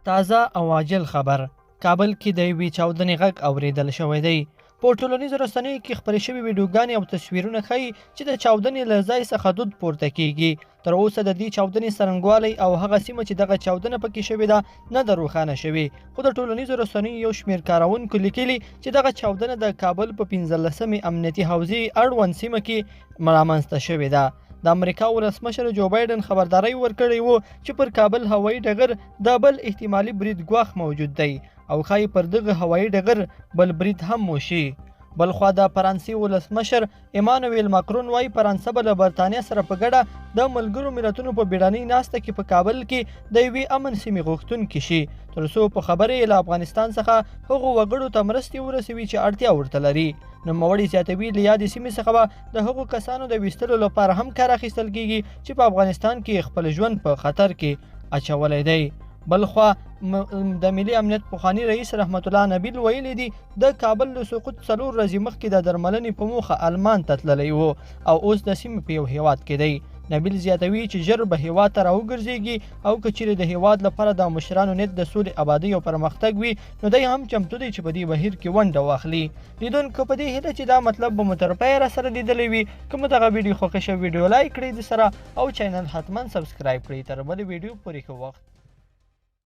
تازه او عاجل خبر کابل کې د یوې چاودنې غږ اوریدل شوی دی. په ټولنیزو رسنیو کې خپرې شوې ویډیوګانې او تصویرونه ښیي چې د چاودنې له ځای څخه دود پورته کیږي. تر اوسه د دې چاودنې څرنګوالی او هغه سیمه چې دغه چاودنه پکې شوې ده نه ده روښانه شوې، خو د ټولنیزو رسنیو یو شمېر کاروونکو لیکلي چې دغه چاودنه د کابل په 15مې امنیتي حوزې اړوند سیمه کې رامنځته شوې ده. د امریکا ولسمشر جو بایډن خبرداری ورکړی و چې پر کابل هوایي ډګر د بل احتمالي برید ګواښ موجود دی او ښایي پر دغه هوایي ډګر بل برید هم وشي. بلخوا د فرانسې ولسمشر ایمانویل ماکرون وایي فرانسه به له برطانیه سره په ګډه د ملګرو ملتونو په بیړنۍ ناسته کې په کابل کې د یوې امن سیمې غوښتونکي شي، تر څو په خبره یې له افغانستان څخه هغو وګړو ته مرستې ورسوي چې اړتیا ورته لري. نوموړی زیاتوي له یادې سیمې څخه به د هغو کسانو د ویستلو لپاره هم کار اخیستل کیږي چې په افغانستان کې خپل ژوند په خطر کې اچولی دی. بلخوا د ملي امنیت پخوانی رئیس رحمت الله نبیل ویلی دی د کابل له سقوط 4 ورځې مخکې د درملنې په موخه آلمان ته تللی و او اوس د سیمې په یو هیواد کې دی. نبیل زیاتوي چې ژر به هیواد ته راوګرځېږي او که چیرې د هیواد لپاره د مشرانو نیت د سولې، ابادۍ او پرمختګ وي نو دی هم چمتو دی چې په دې بهیر کې ونډه واخلي. لیدونکو په دې هیله چې دا مطلب به مو تر پایه راسره لیدلی وي. که مو دغه ویډیو خوښه شوې ویډیو لایک کړئ د سره او چینل حتما سبسکرایب کړئ. تر بلې ویډیو پورې ښه وخت.